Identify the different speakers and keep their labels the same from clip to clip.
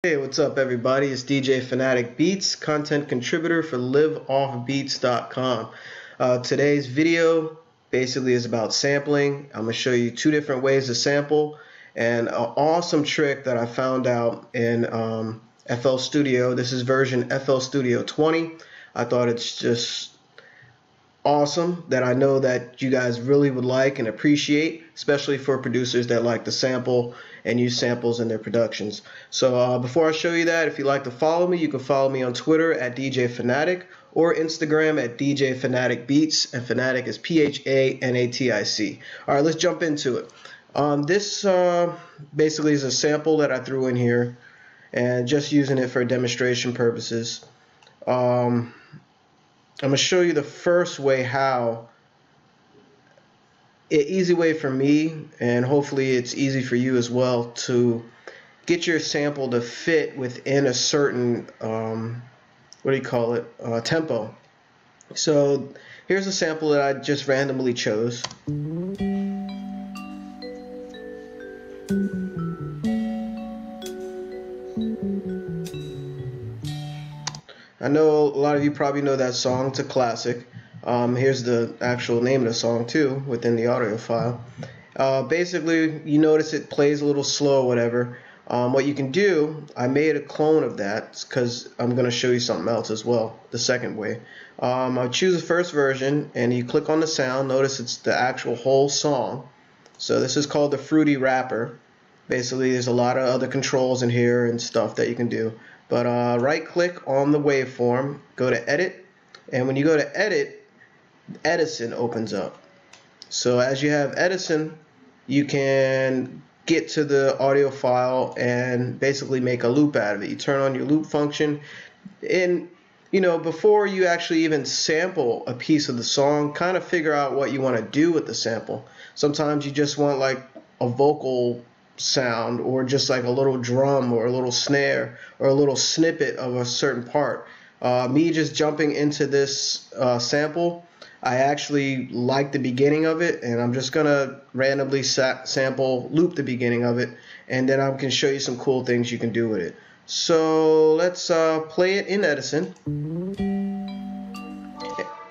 Speaker 1: Hey, what's up everybody? It's DJ Phanatic Beats, content contributor for liveoffbeats.com. Today's video basically is about sampling. I'm going to show you two different ways to sample and an awesome trick that I found out in FL Studio. This is version FL Studio 20. I thought it's just awesome that I know that you guys really would like and appreciate, especially for producers that like to sample and use samples in their productions. So before I show you that, if you'd like to follow me, you can follow me on Twitter at DJ Phanatic or Instagram at DJ Phanatic Beats, and Phanatic is Phanatic. Alright, let's jump into it. This basically is a sample that I threw in here and just using it for demonstration purposes. I'm going to show you the first way how, an easy way for me, and hopefully it's easy for you as well, to get your sample to fit within a certain, tempo. So here's a sample that I just randomly chose. I know a lot of you probably know that song. It's a classic. Here's the actual name of the song too within the audio file. Basically, you notice it plays a little slow or whatever. What you can do, I made a clone of that because I'm going to show you something else as well, the second way. I'll choose the first version and you click on the sound. Notice it's the actual whole song. So this is called the Fruity Wrapper. Basically, there's a lot of other controls in here and stuff that you can do. But right click on the waveform, go to edit, and when you go to edit, Edison opens up. So as you have Edison, you can get to the audio file and basically make a loop out of it. You turn on your loop function, and before you actually even sample a piece of the song, kind of figure out what you want to do with the sample. Sometimes you just want like a vocal sound, or just like a little drum or a little snare or a little snippet of a certain part. Me just jumping into this sample, I actually like the beginning of it, and I'm just gonna randomly loop the beginning of it, and then I can show you some cool things you can do with it. So let's play it in Edison.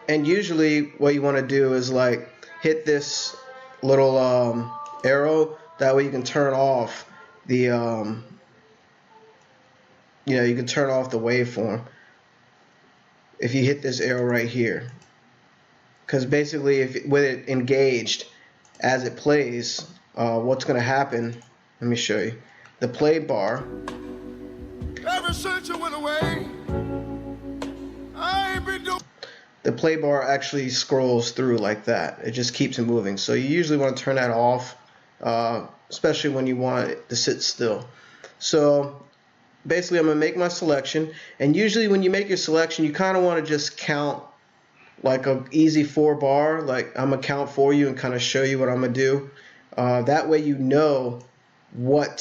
Speaker 1: And usually what you want to do is like hit this little arrow. That way you can turn off the, you can turn off the waveform if you hit this arrow right here. Because basically, with it engaged as it plays, what's going to happen? Let me show you. The play bar. Ever since you went away, I ain't been doing. The play bar actually scrolls through like that. It just keeps it moving. So you usually want to turn that off. Especially when you want it to sit still. So basically I'm going to make my selection, and usually when you make your selection you kind of want to just count like a easy 4-bar, like I'm going to count for you and kind of show you what I'm going to do. That way you know what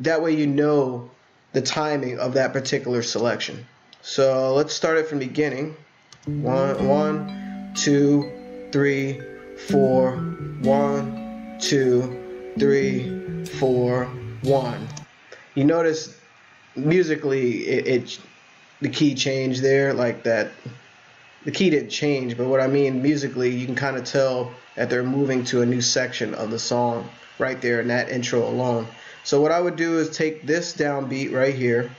Speaker 1: that way you know the timing of that particular selection. So let's start it from the beginning. 1, 2, 3, 4, 1, 2, 3, 4, 1. You notice musically the key changed there, like that. The key didn't change, but what I mean musically, you can kind of tell that they're moving to a new section of the song right there in that intro alone. So what I would do is take this downbeat right here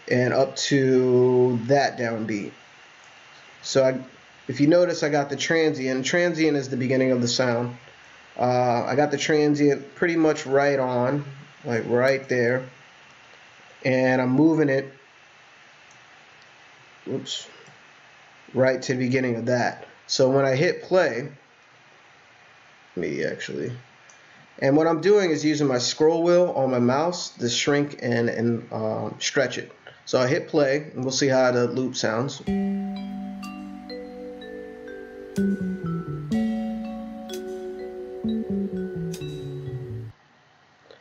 Speaker 1: and up to that downbeat. So if you notice, I got the transient. Transient is the beginning of the sound. I got the transient pretty much right on, like right there, and I'm moving it, right to the beginning of that. So when I hit play, and what I'm doing is using my scroll wheel on my mouse to shrink and stretch it. So I hit play, and we'll see how the loop sounds.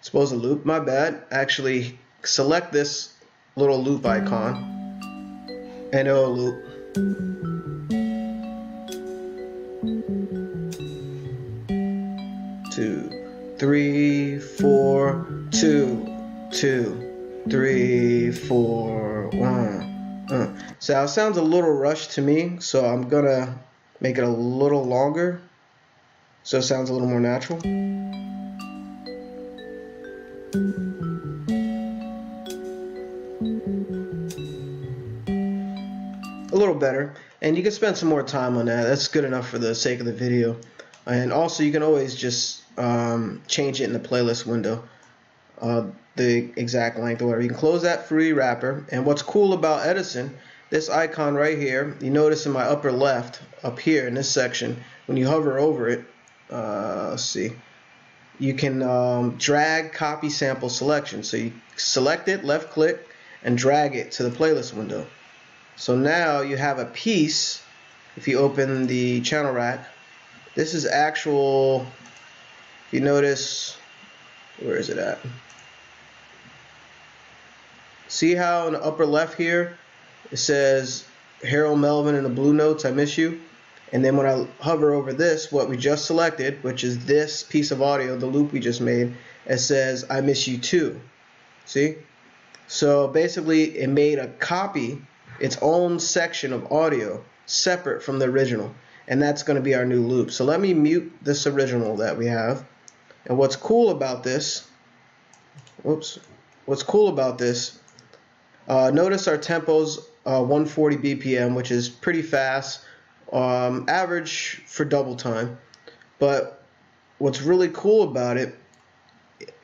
Speaker 1: Suppose a loop, my bad. Actually, select this little loop icon and it'll loop. 2, 3, 4, 2, 2, 3, 4, 1. So it sounds a little rushed to me, so I'm gonna make it a little longer so it sounds a little more natural. A little better, and you can spend some more time on that. That's good enough for the sake of the video. And also you can always just change it in the playlist window, the exact length or whatever. You can close that free wrapper. And what's cool about Edison, this icon right here, you notice in my upper left up here in this section, when you hover over it, let's see, you can drag copy sample selection. So you select it, left click, and drag it to the playlist window. So now you have a piece. If you open the channel rack, this is actual, if you notice, where is it at? See how in the upper left here it says Harold Melvin in the blue notes, I miss you. And then when I hover over this, what we just selected, which is this piece of audio, the loop we just made, it says I miss you too. See? So basically it made a copy, its own section of audio separate from the original, and that's going to be our new loop. So let me mute this original that we have. And what's cool about this, notice our tempo's 140 BPM, which is pretty fast, average for double time. But what's really cool about it,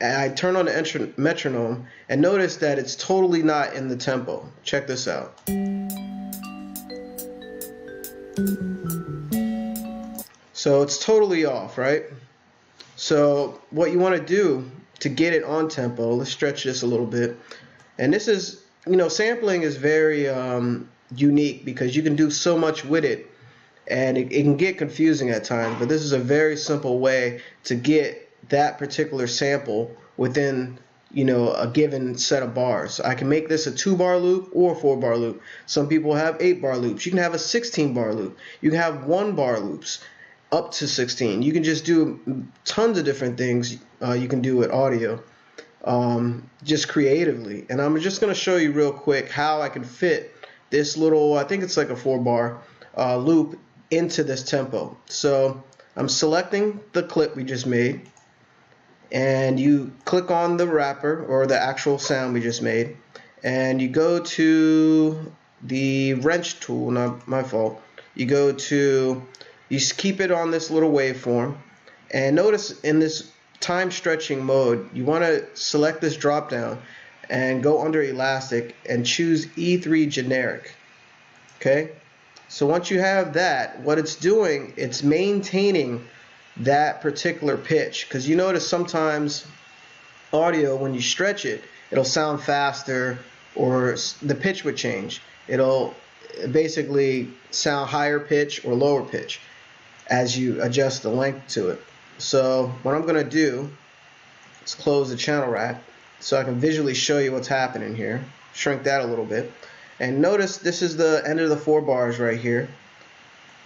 Speaker 1: I turn on the metronome and notice that it's totally not in the tempo. Check this out. So it's totally off, right? So what you want to do to get it on tempo, let's stretch this a little bit. And this is, sampling is very unique because you can do so much with it, and it can get confusing at times, but this is a very simple way to get that particular sample within a given set of bars. I can make this a 2-bar loop or a 4-bar loop. Some people have 8-bar loops. You can have a 16-bar loop. You can have 1-bar loops up to 16. You can just do tons of different things you can do with audio, just creatively. And I'm just going to show you real quick how I can fit this little, I think it's like a 4-bar loop into this tempo. So I'm selecting the clip we just made, and you click on the wrapper or the actual sound we just made, and you go to the wrench tool, not my fault. You keep it on this little waveform, and notice in this time stretching mode, you want to select this drop down and go under elastic and choose E3 generic. Okay, so once you have that, what it's doing, it's maintaining that particular pitch, because you notice sometimes audio, when you stretch it, it'll sound faster or the pitch would change. It'll basically sound higher pitch or lower pitch as you adjust the length to it. So what I'm going to do is close the channel rack so I can visually show you what's happening here. Shrink that a little bit, and notice this is the end of the 4 bars right here.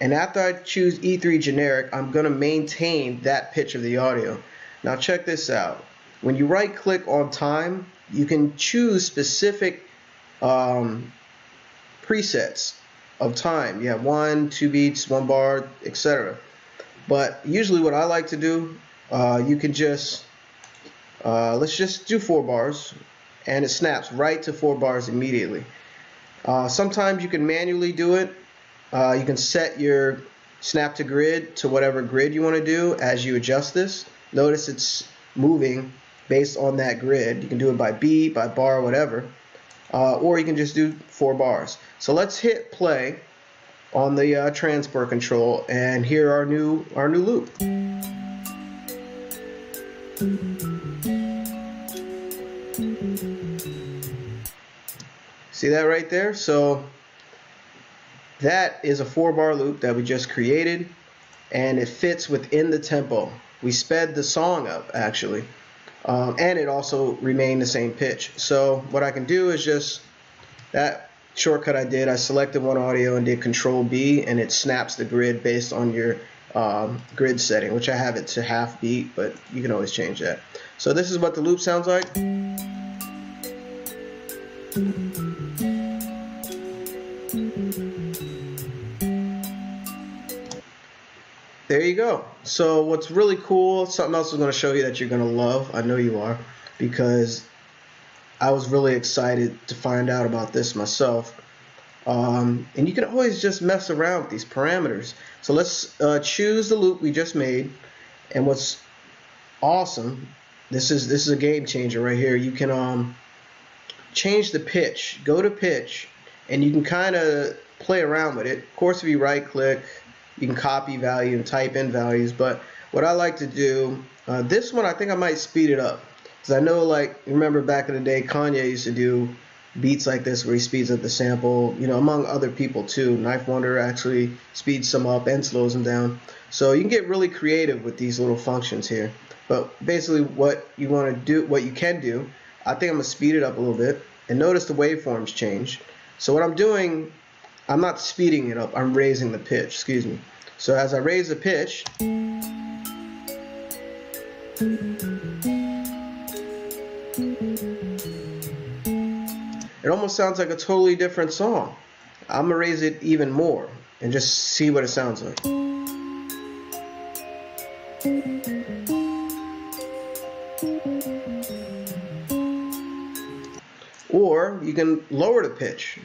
Speaker 1: And after I choose E3 generic, I'm going to maintain that pitch of the audio. Now check this out. When you right click on time, you can choose specific presets of time. You have 1, 2 beats, 1 bar, etc. But usually what I like to do, you can just, let's just do 4 bars, and it snaps right to 4 bars immediately. Sometimes you can manually do it. You can set your snap to grid to whatever grid you want to do as you adjust this. Notice it's moving based on that grid. You can do it by beat, by bar, whatever. Or you can just do 4 bars. So let's hit play on the transport control and hear our new loop. See that right there? So that is a 4-bar loop that we just created, and it fits within the tempo. We sped the song up actually, and it also remained the same pitch. So what I can do is just, that shortcut I did, I selected one audio and did Control B, and it snaps the grid based on your grid setting, which I have it to half beat, but you can always change that. So this is what the loop sounds like. There you go. So what's really cool, something else I'm going to show you that you're going to love. I know you are, because I was really excited to find out about this myself. And you can always just mess around with these parameters. So let's choose the loop we just made. And what's awesome, this is a game changer right here. You can change the pitch. Go to pitch, and you can kind of play around with it. Of course, if you right click, you can copy value and type in values. But what I like to do, this one I think I might speed it up, because I know, like, remember back in the day, Kanye used to do beats like this where he speeds up the sample, you know, among other people too. Knife Wonder actually speeds some up and slows them down. So you can get really creative with these little functions here. But basically what you want to do, what you can do, I think I'm going to speed it up a little bit. And notice the waveforms change. So what I'm doing, I'm not speeding it up, I'm raising the pitch, excuse me. So as I raise the pitch, it almost sounds like a totally different song. I'm going to raise it even more and just see what it sounds like. Or you can lower the pitch.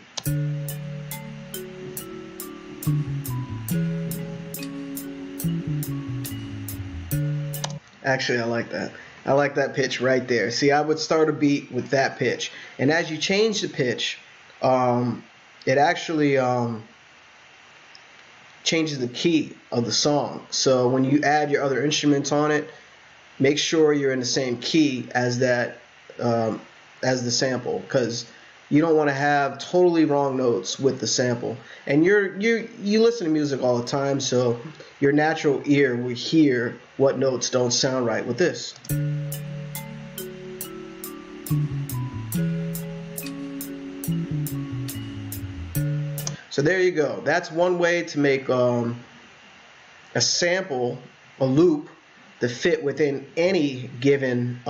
Speaker 1: Actually, I like that. I like that pitch right there. See, I would start a beat with that pitch. And as you change the pitch, it actually changes the key of the song. So when you add your other instruments on it, make sure you're in the same key as that, as the sample, because you don't want to have totally wrong notes with the sample. And you listen to music all the time, so your natural ear will hear what notes don't sound right with this. So there you go. That's one way to make a sample, a loop, to fit within any given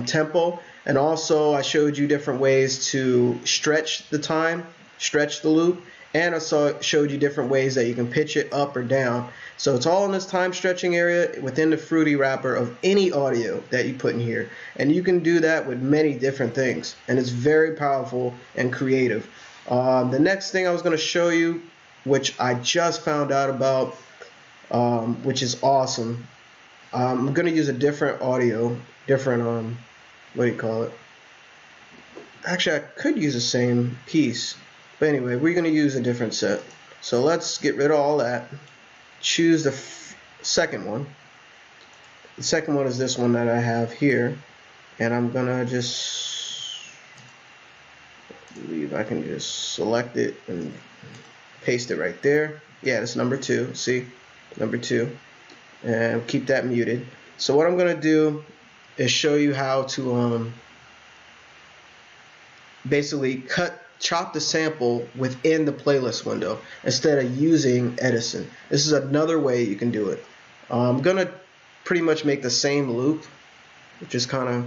Speaker 1: tempo. And also I showed you different ways to stretch the time, stretch the loop, and I showed you different ways that you can pitch it up or down. So it's all in this time stretching area within the Fruity wrapper of any audio that you put in here. And you can do that with many different things, and it's very powerful and creative. The next thing I was going to show you, which I just found out about, which is awesome. I'm going to use a different audio, different, what do you call it? Actually, I could use the same piece. But anyway, we're going to use a different set. So let's get rid of all that. Choose the second one. The second one is this one that I have here. And I'm going to just, I believe I can just select it and paste it right there. Yeah, that's number 2. See? Number 2. And keep that muted. So what I'm going to do is show you how to basically chop the sample within the playlist window instead of using Edison. This is another way you can do it. I'm going to pretty much make the same loop, which is kind of,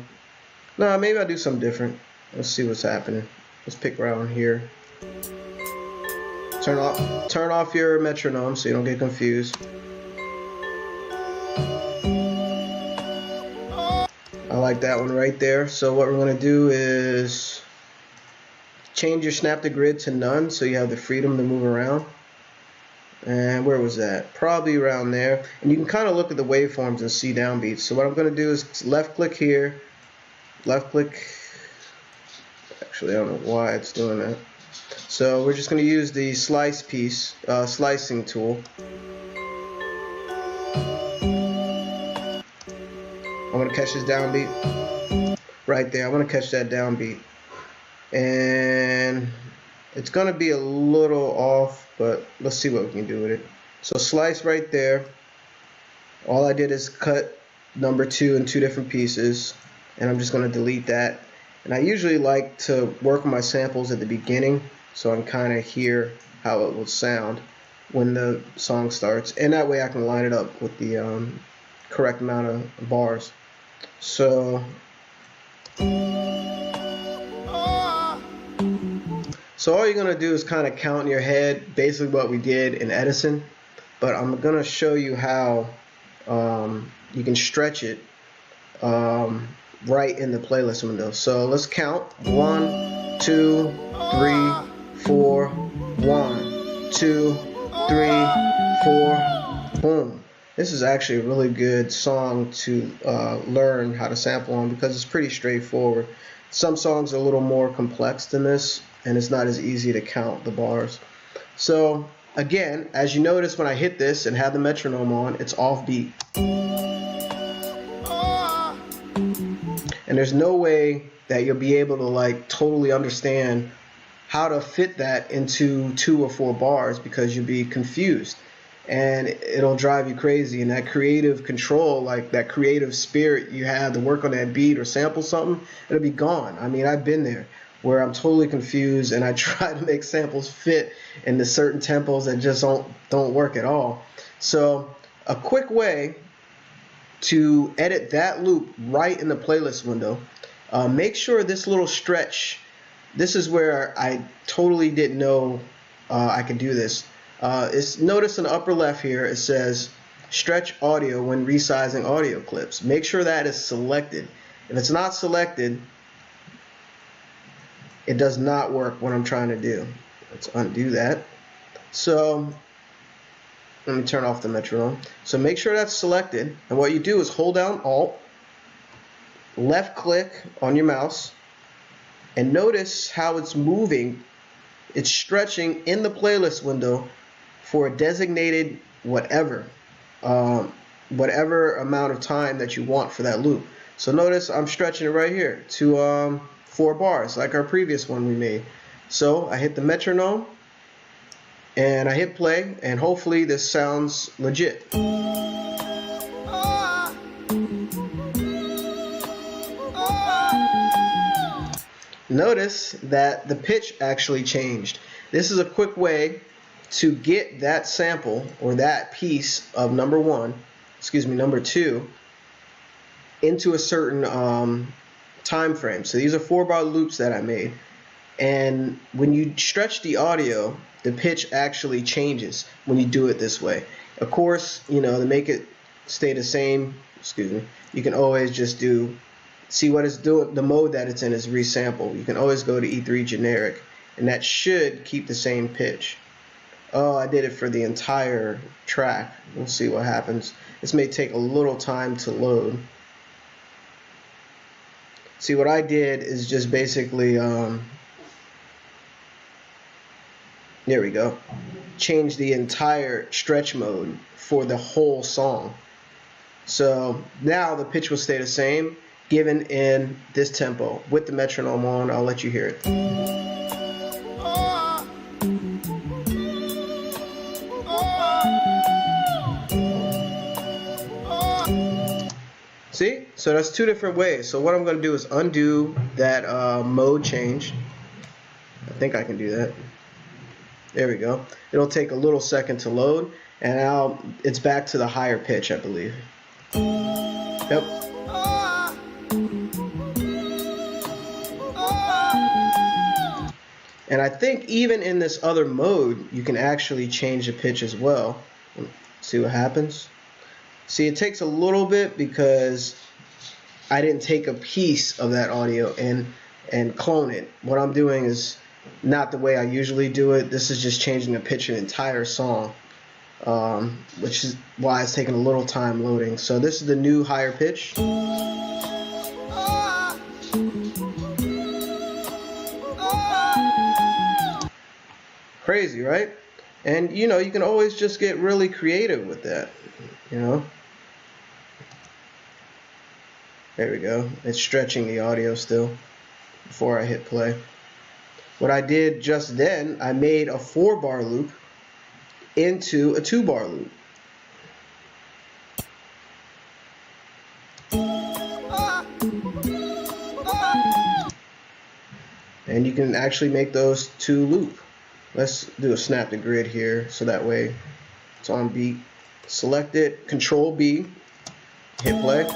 Speaker 1: no, maybe I'll do something different. Let's see what's happening. Let's pick around here. Turn off your metronome so you don't get confused. I like that one right there. So what we're going to do is change your snap to grid to none so you have the freedom to move around. And where was that? Probably around there. And you can kind of look at the waveforms and see downbeats. So what I'm going to do is left click here, left click. Actually, I don't know why it's doing that. So we're just going to use the slice piece, slicing tool. I'm going to catch this downbeat right there. I want to catch that downbeat. And it's going to be a little off, but let's see what we can do with it. So slice right there. All I did is cut number 2 in 2 different pieces, and I'm just going to delete that. And I usually like to work my samples at the beginning so I can kind of hear how it will sound when the song starts, and that way I can line it up with the correct amount of bars. So So all you're going to do is kind of count in your head basically what we did in Edison, but I'm going to show you how you can stretch it right in the playlist window. So let's count. 1, 2, 3, 4, 1, 2, 3, 4, boom. This is actually a really good song to learn how to sample on because it's pretty straightforward. Some songs are a little more complex than this, and it's not as easy to count the bars. So again, as you notice when I hit this and have the metronome on, it's off beat. And there's no way that you'll be able to like totally understand how to fit that into 2 or 4 bars because you'll be confused and it'll drive you crazy. And that creative control, like that creative spirit you have to work on that beat or sample something, it'll be gone. I mean, I've been there where I'm totally confused and I try to make samples fit into certain tempos that just don't work at all. So a quick way to edit that loop right in the playlist window, make sure this little stretch, this is where I totally didn't know I could do this. Notice in the upper left here it says stretch audio when resizing audio clips. Make sure that is selected. If it's not selected, it does not work what I'm trying to do. Let's undo that. So let me turn off the metronome. So make sure that's selected, and what you do is hold down Alt, left click on your mouse, and notice how it's moving. It's stretching in the playlist window for a designated whatever amount of time that you want for that loop. So notice I'm stretching it right here to 4 bars like our previous one we made. So I hit the metronome and I hit play, and hopefully this sounds legit. Notice that the pitch actually changed. This is a quick way to get that sample or that piece of number 2 into a certain time frame. So these are 4-bar loops that I made, and when you stretch the audio, the pitch actually changes when you do it this way. Of course, you know, to make it stay the same, you can always just see what it's doing. The mode that it's in is resample. You can always go to E3 generic, and that should keep the same pitch. Oh, I did it for the entire track. We'll see what happens. This may take a little time to load. See, what I did is just basically there we go. Change the entire stretch mode for the whole song. So now the pitch will stay the same, given in this tempo. With the metronome on, I'll let you hear it. See? So that's 2 different ways. So what I'm going to do is undo that mode change. I think I can do that. There we go. It'll take a little second to load, and now it's back to the higher pitch, I believe. Yep. And I think even in this other mode, you can actually change the pitch as well. See what happens? See, it takes a little bit because I didn't take a piece of that audio and clone it. What I'm doing is not the way I usually do it. This is just changing the pitch of an entire song, which is why it's taking a little time loading. So this is the new higher pitch. Crazy, right? And you know, you can always just get really creative with that, you know. There we go. It's stretching the audio still before I hit play. What I did just then, I made a 4-bar loop into a 2-bar loop. And you can actually make those 2 loop. Let's do a snap to grid here so that way it's on beat. Select it, Control B, hit play.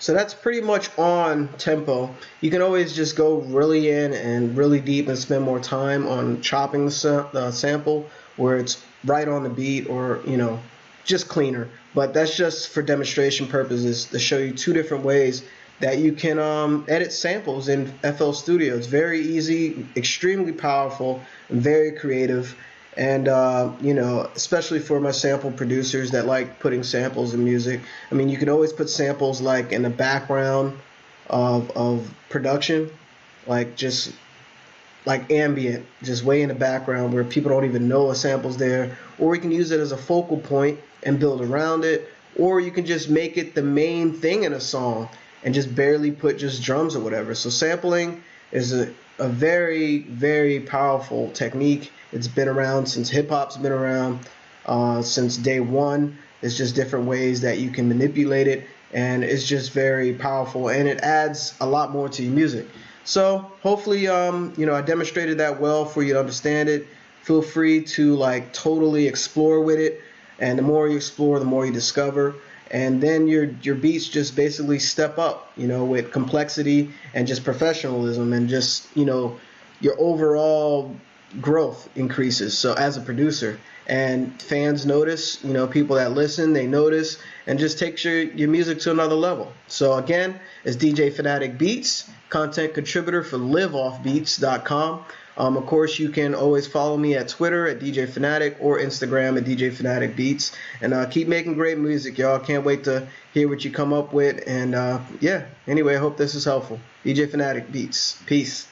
Speaker 1: So that's pretty much on tempo. You can always just go really in and really deep and spend more time on chopping the sample where it's right on the beat, or just cleaner. But that's just for demonstration purposes to show you two different ways that you can edit samples in FL Studio. It's very easy, extremely powerful, and very creative. And especially for my sample producers that like putting samples in music. I mean, you can always put samples like in the background of production, like just like ambient, just way in the background where people don't even know a sample's there. Or you can use it as a focal point and build around it. Or you can just make it the main thing in a song and just barely put just drums or whatever. So sampling is a very, very powerful technique. It's been around since hip-hop's been around, since day one. It's just different ways that you can manipulate it, and it's just very powerful, and it adds a lot more to your music. So hopefully, I demonstrated that well for you to understand it. Feel free to like totally explore with it, and the more you explore, the more you discover. And then your beats just basically step up, with complexity and just professionalism, and just your overall growth increases. So as a producer, and fans notice, people that listen, they notice, and just takes your music to another level. So again, it's DJ Phanatic Beats, content contributor for liveoffbeats.com. Of course, you can always follow me at Twitter at DJ Phanatic or Instagram at DJ Phanatic Beats. And keep making great music, y'all. Can't wait to hear what you come up with. And yeah, anyway, I hope this is helpful. DJ Phanatic Beats. Peace.